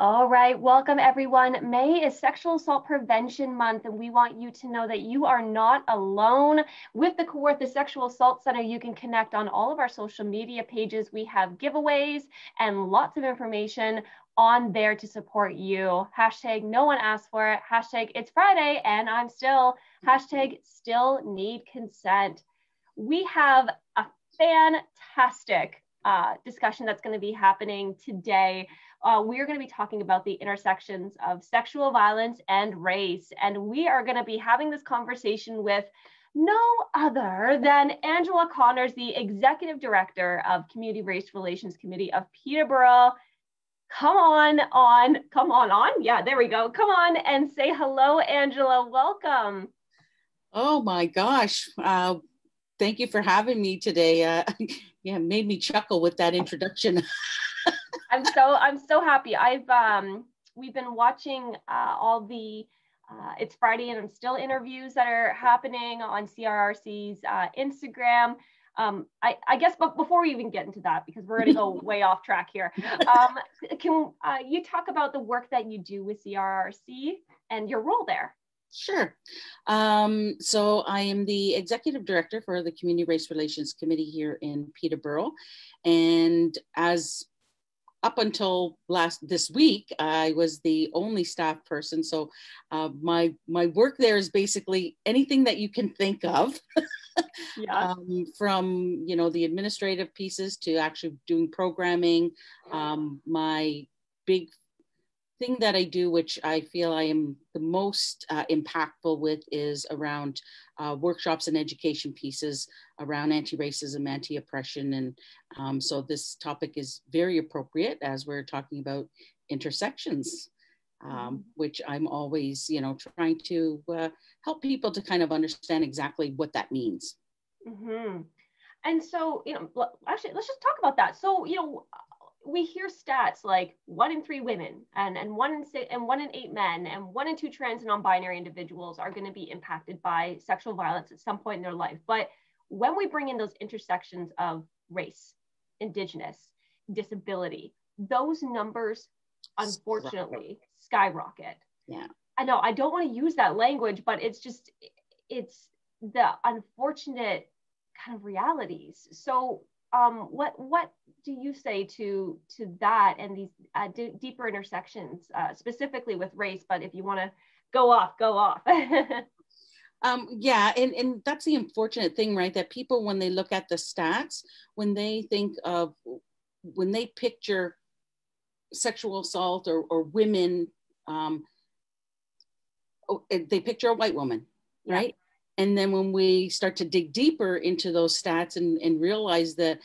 All right, welcome everyone. May is Sexual Assault Prevention Month, and we want you to know that you are not alone. With the Kawartha Sexual Assault Center, you can connect on all of our social media pages. We have giveaways and lots of information on there to support you. Hashtag no one asked for it. Hashtag it's Friday and I'm still. Hashtag still need consent. We have a fantastic discussion that's going to be happening today. We are going to be talking about the intersections of sexual violence and race. And we are going to be having this conversation with no other than Angela Connors, the Executive Director of Community Race Relations Committee of Peterborough. Come on. Yeah, there we go. Come on and say hello, Angela. Welcome. Oh my gosh. Thank you for having me today. Yeah, made me chuckle with that introduction. I'm so happy. We've been watching all the It's Friday and I'm Still interviews that are happening on CRRC's Instagram. I guess, but before we even get into that, because we're going to go way off track here, can you talk about the work that you do with CRRC and your role there? Sure. So I am the Executive Director for the Community Race Relations Committee here in Peterborough. And as up until this week, I was the only staff person. So my work there is basically anything that you can think of. Yeah. From the administrative pieces to actually doing programming. My big thing that I do, which I feel I am the most impactful with, is around workshops and education pieces around anti-racism, anti-oppression. And so this topic is very appropriate as we're talking about intersections, which I'm always, trying to help people to kind of understand exactly what that means. Mm-hmm. And so, actually, let's just talk about that. So, we hear stats like 1 in 3 women and 1 in 8 men and 1 in 2 trans and non-binary individuals are going to be impacted by sexual violence at some point in their life. But when we bring in those intersections of race, Indigenous, disability, those numbers, unfortunately, skyrocket. Yeah. I know I don't want to use that language, but it's the unfortunate kind of realities. So what do you say to that and these deeper intersections, specifically with race? But if you want to go off. Yeah, and that's the unfortunate thing, right? That people, when they look at the stats, when they picture sexual assault or women, they picture a white woman, right? Yeah. And then when we start to dig deeper into those stats and realize the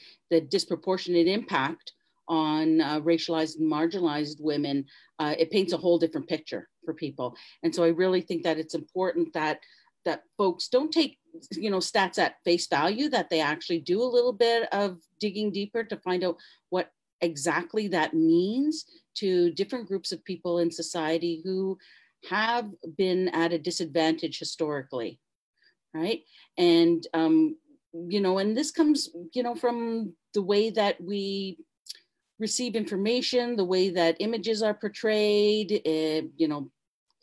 disproportionate impact on racialized and marginalized women, it paints a whole different picture for people. And so I really think that it's important that folks don't take stats at face value, that they actually do a little bit of digging deeper to find out what exactly that means to different groups of people in society who have been at a disadvantage historically. Right. And, and this comes, from the way that we receive information, the way that images are portrayed,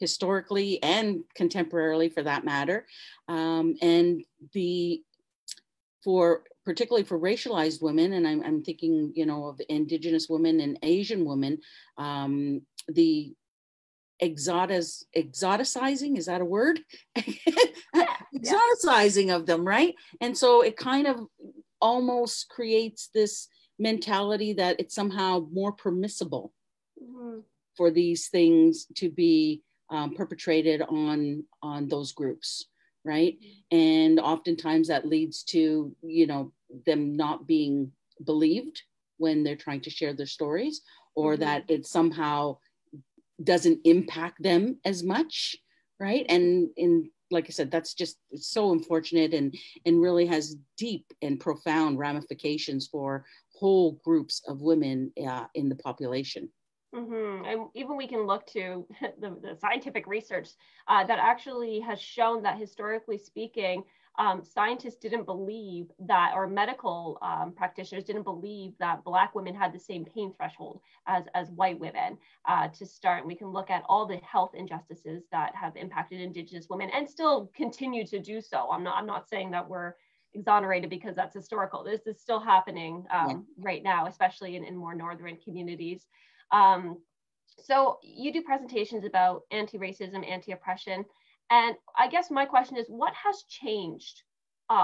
historically and contemporarily for that matter. And particularly for racialized women, and I'm thinking, of Indigenous women and Asian women, the exoticizing, is that a word? Exoticizing of them, right? And so it kind of almost creates this mentality that it's somehow more permissible for these things to be perpetrated on those groups, right? And oftentimes that leads to them not being believed when they're trying to share their stories, or that it somehow doesn't impact them as much, right? And like I said, that's just so unfortunate and really has deep and profound ramifications for whole groups of women in the population. And even we can look to the scientific research that actually has shown that historically speaking, scientists didn't believe that, or medical practitioners didn't believe that Black women had the same pain threshold as white women. To start, we can look at all the health injustices that have impacted Indigenous women and still continue to do so. I'm not saying that we're exonerated because that's historical. This is still happening right now, especially in more northern communities. So you do presentations about anti-racism, anti-oppression. And I guess my question is, what has changed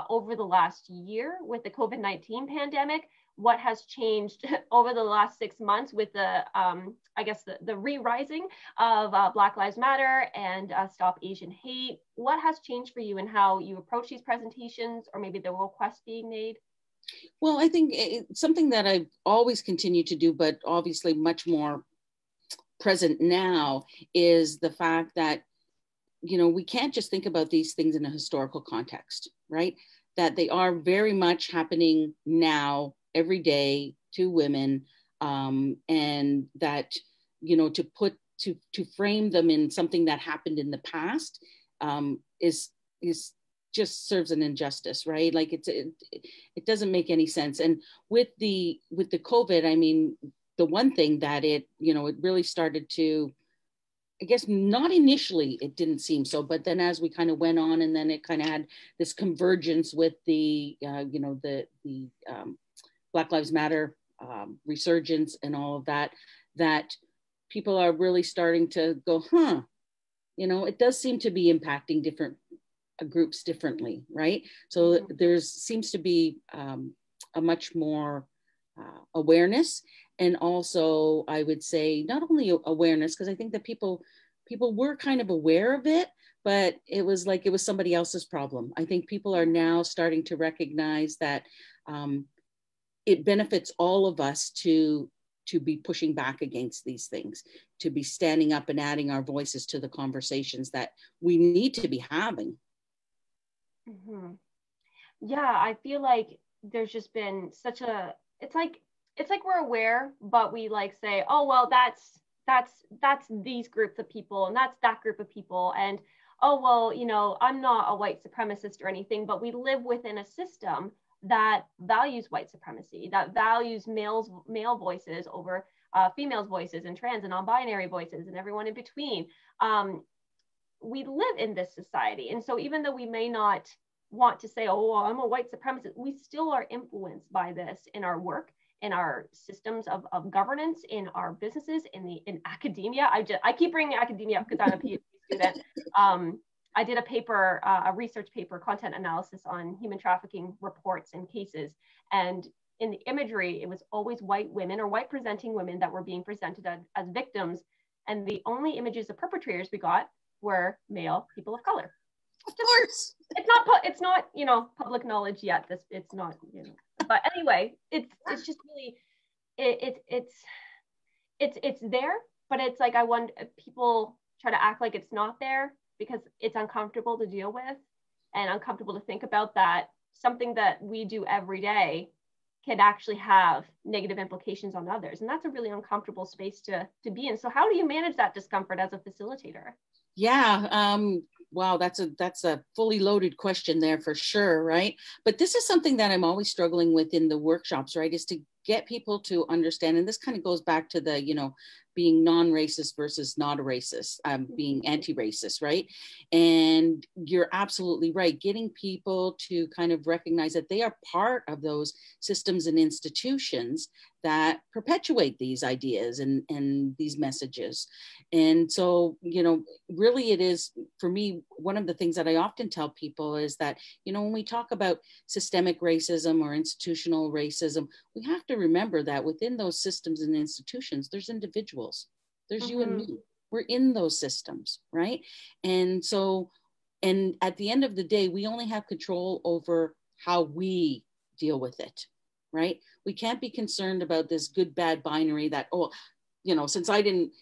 over the last year with the COVID-19 pandemic? What has changed over the last 6 months with the, I guess, the re-rising of Black Lives Matter and Stop Asian Hate? What has changed for you in how you approach these presentations, or maybe the requests being made? Well, I think it's something that I've always continued to do, but obviously much more present now, is the fact that, you know, we can't just think about these things in a historical context, right? That they are very much happening now, every day, to women, and that, you know, to frame them in something that happened in the past is just serves an injustice, right? Like it doesn't make any sense. And with the COVID, I mean, the one thing that it really started to, I guess, not initially, it didn't seem so, but then as we kind of went on, and then it kind of had this convergence with the Black Lives Matter resurgence and all of that, that people are really starting to go, it does seem to be impacting different groups differently, right? So there seems to be a much more awareness. And also, I would say, not only awareness, because I think that people were kind of aware of it, but it was like it was somebody else's problem. I think people are now starting to recognize that it benefits all of us to be pushing back against these things, to be standing up and adding our voices to the conversations that we need to be having. Mm-hmm. Yeah, I feel like there's just been such a, it's like we're aware, but we like say, oh, well, that's these groups of people, and that's that group of people. And, oh, well, I'm not a white supremacist or anything, but we live within a system that values white supremacy, that values male voices over females' voices, and trans and non-binary voices, and everyone in between. We live in this society. And so even though we may not want to say, oh, well, I'm a white supremacist, we still are influenced by this in our work, in our systems of governance, in our businesses, in academia. I keep bringing academia up because I'm a PhD student. I did a paper, a research paper, content analysis on human trafficking reports and cases. And in the imagery, it was always white women or white presenting women that were being presented as victims. And the only images of perpetrators we got were male people of color. Of course. It's not, public knowledge yet. It's not, but anyway, it's just really, it's there, but it's like, I wonder, people try to act like it's not there because it's uncomfortable to deal with and uncomfortable to think about, that something that we do every day can actually have negative implications on others. And that's a really uncomfortable space to be in. So how do you manage that discomfort as a facilitator? Yeah, wow, that's a fully loaded question there for sure, right? But this is something that I'm always struggling with in the workshops, right? Is to get people to understand, and this kind of goes back to the, being non-racist versus not a racist, being anti-racist, right? And you're absolutely right. Getting people to kind of recognize that they are part of those systems and institutions that perpetuate these ideas and these messages. And so, really it is, for me, one of the things that I often tell people is that, when we talk about systemic racism or institutional racism, we have to remember that within those systems and institutions, there's individuals, there's you and me, we're in those systems, right? And so, and at the end of the day, we only have control over how we deal with it, right? We can't be concerned about this good, bad binary that, since I didn't,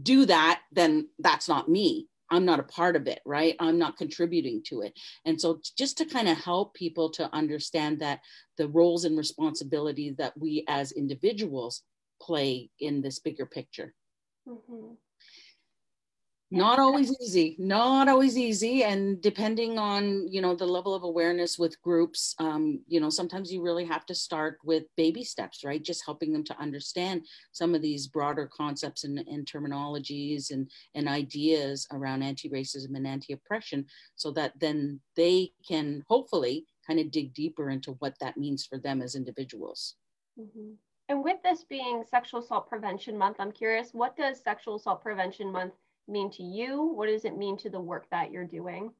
do that, then that's not me. I'm not a part of it, right? I'm not contributing to it. And so just to kind of help people to understand that the roles and responsibilities that we as individuals play in this bigger picture. Mm-hmm. Not always easy, not always easy. And depending on, you know, the level of awareness with groups, you know, sometimes you really have to start with baby steps, right? Just helping them to understand some of these broader concepts and terminologies and ideas around anti-racism and anti-oppression, so that then they can hopefully kind of dig deeper into what that means for them as individuals. Mm-hmm. And with this being Sexual Assault Prevention Month, I'm curious, what does Sexual Assault Prevention Month mean to you? What does it mean to the work that you're doing?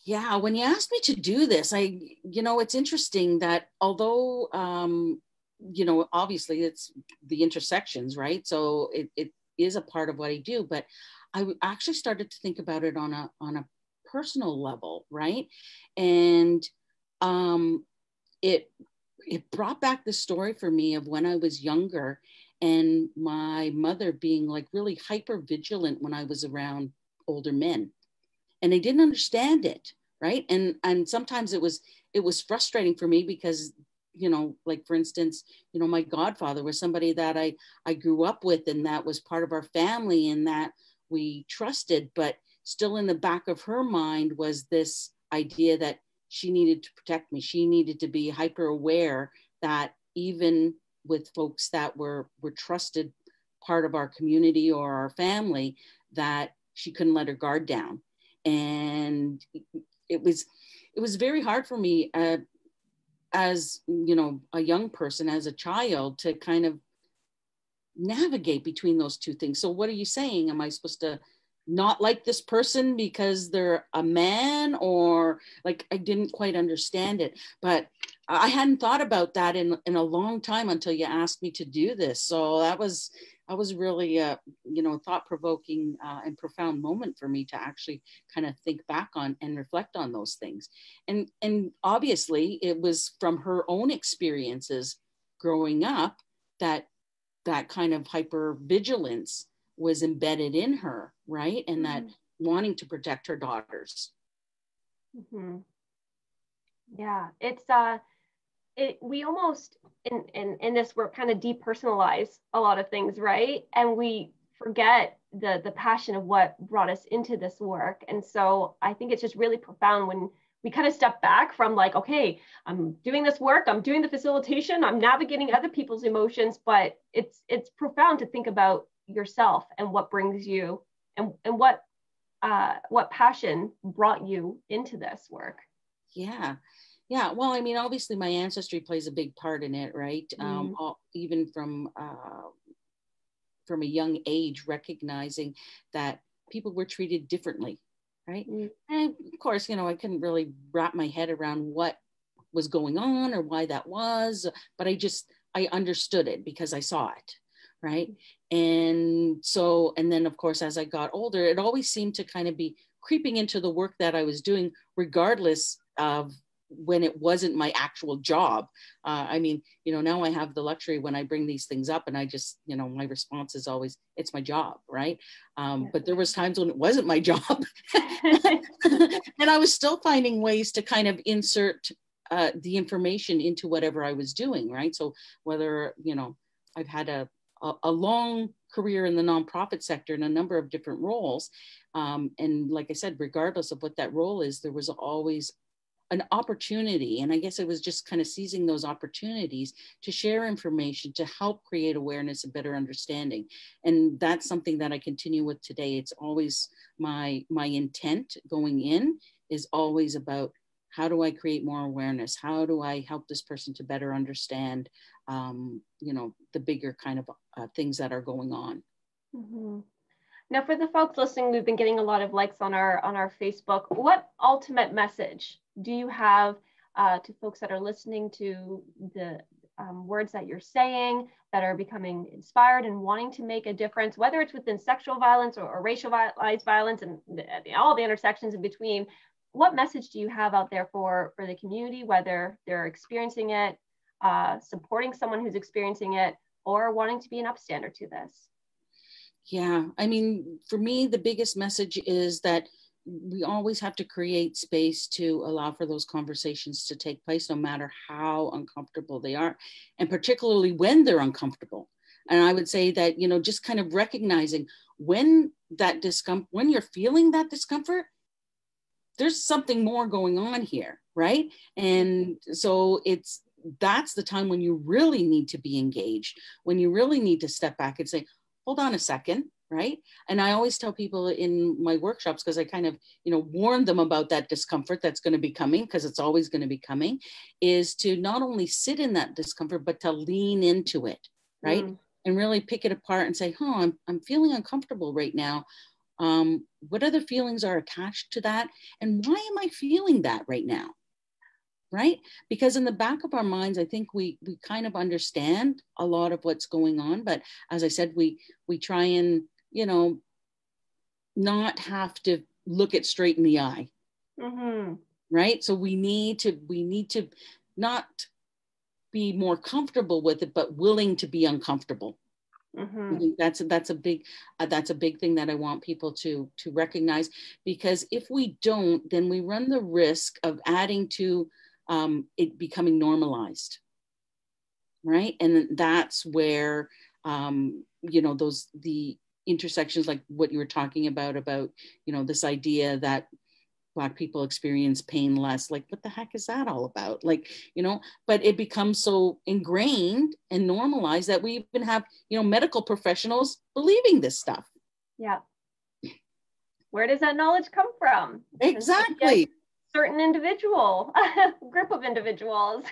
Yeah, when you asked me to do this, you know, it's interesting that although, you know, obviously it's the intersections, right? So it is a part of what I do, but I actually started to think about it on a personal level, right? And it brought back the story for me of when I was younger and my mother being like really hyper vigilant when I was around older men, and I didn't understand it, right? And sometimes it was frustrating for me because, you know, like for instance, you know, my godfather was somebody that I grew up with and that was part of our family and that we trusted, but still in the back of her mind was this idea that she needed to protect me. She needed to be hyper aware that even with folks that were trusted part of our community or our family, that she couldn't let her guard down. And it was very hard for me as, you know, a young person, as a child, to kind of navigate between those two things. So what are you saying? Am I supposed to not like this person because they're a man? Or like, I didn't quite understand it, but I hadn't thought about that in a long time until you asked me to do this. So that was really a, you know, thought-provoking and profound moment for me to actually kind of think back on and reflect on those things. And obviously it was from her own experiences growing up that kind of hypervigilance was embedded in her, right? And that wanting to protect her daughters. Mm-hmm. Yeah, it's we almost in this work kind of depersonalize a lot of things, right? And we forget the passion of what brought us into this work. And so I think it's just really profound when we kind of step back from like, okay, I'm doing this work, I'm doing the facilitation, I'm navigating other people's emotions, but it's profound to think about yourself and what brings you and what passion brought you into this work. Yeah. Yeah, well, I mean, obviously my ancestry plays a big part in it, right? Even from a young age, recognizing that people were treated differently, right? And of course, you know, I couldn't really wrap my head around what was going on or why that was, but I understood it because I saw it, right? And so, and then of course, as I got older, it always seemed to kind of be creeping into the work that I was doing, regardless of when it wasn't my actual job. I mean, you know, now I have the luxury when I bring these things up and I just, you know, my response is always, it's my job, right? But there was times when it wasn't my job. And I was still finding ways to kind of insert the information into whatever I was doing, right? So whether, you know, I've had a long career in the nonprofit sector in a number of different roles. And like I said, regardless of what that role is, there was always an opportunity. And I guess it was just kind of seizing those opportunities to share information, to help create awareness and better understanding. And that's something that I continue with today. It's always my intent going in is always about, how do I create more awareness? How do I help this person to better understand, you know, the bigger kind of things that are going on? Mm-hmm. Now, for the folks listening, we've been getting a lot of likes on our Facebook. What ultimate message do you have to folks that are listening to the words that you're saying, that are becoming inspired and wanting to make a difference, whether it's within sexual violence or racialized violence and all the intersections in between? What message do you have out there for the community, whether they're experiencing it, supporting someone who's experiencing it, or wanting to be an upstander to this? Yeah, I mean, for me, the biggest message is that we always have to create space to allow for those conversations to take place, no matter how uncomfortable they are, and particularly when they're uncomfortable. And I would say that, you know, just kind of recognizing when that discomfort, when you're feeling that discomfort, there's something more going on here, right? And so that's the time when you really need to be engaged, when you really need to step back and say, hold on a second, right? And I always tell people in my workshops, because I kind of, warn them about that discomfort that's going to be coming, because it's always going to be coming, is to not only sit in that discomfort, but to lean into it, right? And really pick it apart and say, I'm feeling uncomfortable right now. What other feelings are attached to that? And why am I feeling that right now? Right? Because in the back of our minds, I think we kind of understand a lot of what's going on. But as I said, we try and, not have to look it straight in the eye. Right? So we need to not be more comfortable with it, but willing to be uncomfortable. I think that's a big thing that I want people to recognize, because if we don't, then we run the risk of adding to it becoming normalized, right? And that's where the intersections, like what you were talking about this idea that Black people experience pain less. Like, what the heck is that all about? Like, but it becomes so ingrained and normalized that we even have, medical professionals believing this stuff. Yeah. Where does that knowledge come from? Exactly. Certain individual, group of individuals.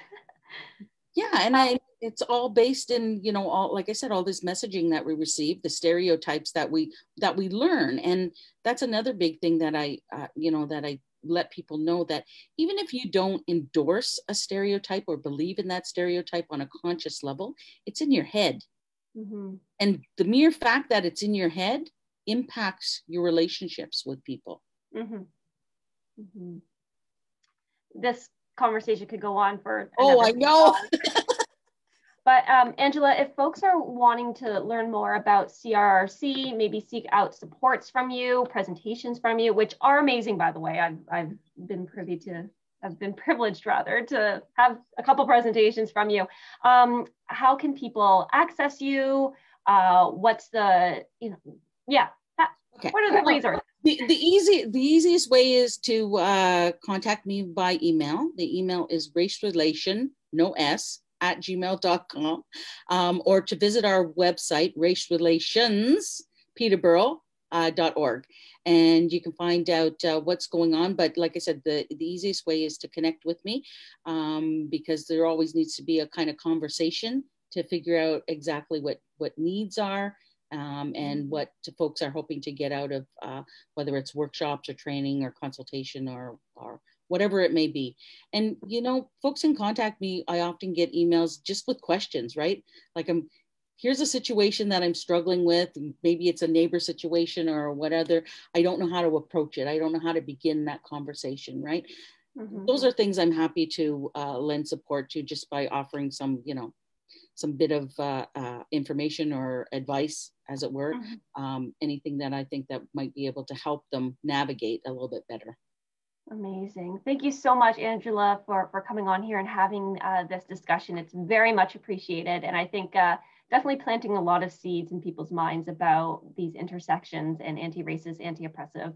Yeah. And it's all based in, all, like I said, all this messaging that we receive, the stereotypes that we learn. And that's another big thing that I let people know, that even if you don't endorse a stereotype or believe in that stereotype on a conscious level, it's in your head. And the mere fact that it's in your head impacts your relationships with people. This conversation could go on for I know. But Angela, if folks are wanting to learn more about CRRC, maybe seek out supports from you, presentations from you, which are amazing, by the way. I've been privileged rather to have a couple presentations from you. How can people access you? What's the, okay. What are the resources? The easiest way is to contact me by email. The email is racerelation, no S, @gmail.com, or to visit our website, racerelationspeterborough.org. And you can find out what's going on. But like I said, the easiest way is to connect with me, because there always needs to be a kind of conversation to figure out exactly what needs are. And what folks are hoping to get out of, whether it's workshops or training or consultation or whatever it may be. And, folks can contact me. I often get emails just with questions, right? Like, here's a situation that I'm struggling with. Maybe it's a neighbor situation or whatever. I don't know how to approach it. I don't know how to begin that conversation, right? Those are things I'm happy to lend support to, just by offering some bit of information or advice, as it were, anything that I think that might be able to help them navigate a little bit better. Amazing. Thank you so much, Angela, for coming on here and having this discussion. It's very much appreciated. And I think definitely planting a lot of seeds in people's minds about these intersections and anti-racist, anti-oppressive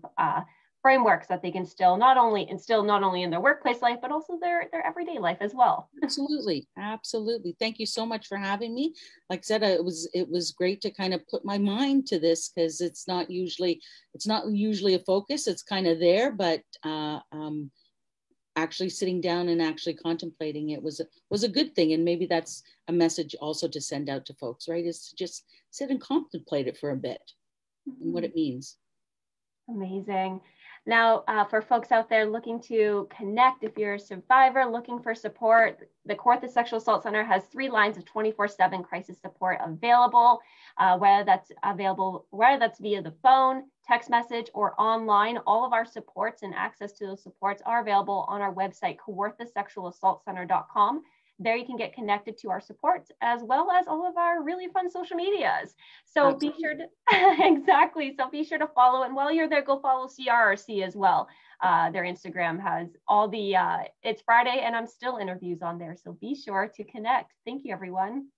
frameworks that they can instill not only in their workplace life, but also their everyday life as well. Absolutely. Thank you so much for having me. Like I said, it was great to kind of put my mind to this, because it's not usually a focus. It's kind of there, but actually sitting down and actually contemplating it was a good thing. And maybe that's a message also to send out to folks, right? Is to just sit and contemplate it for a bit and what it means. Amazing. Now, for folks out there looking to connect, if you're a survivor looking for support, the Kawartha Sexual Assault Center has 3 lines of 24/7 crisis support available, whether that's via the phone, text message, or online. All of our supports and access to those supports are available on our website, kawarthasexualassaultcenter.com. There you can get connected to our supports, as well as all of our really fun social medias. So Be sure to, exactly. So be sure to follow. And while you're there, go follow CRRC as well. Their Instagram has all the, it's Friday and I'm still interviews on there. So be sure to connect. Thank you, everyone.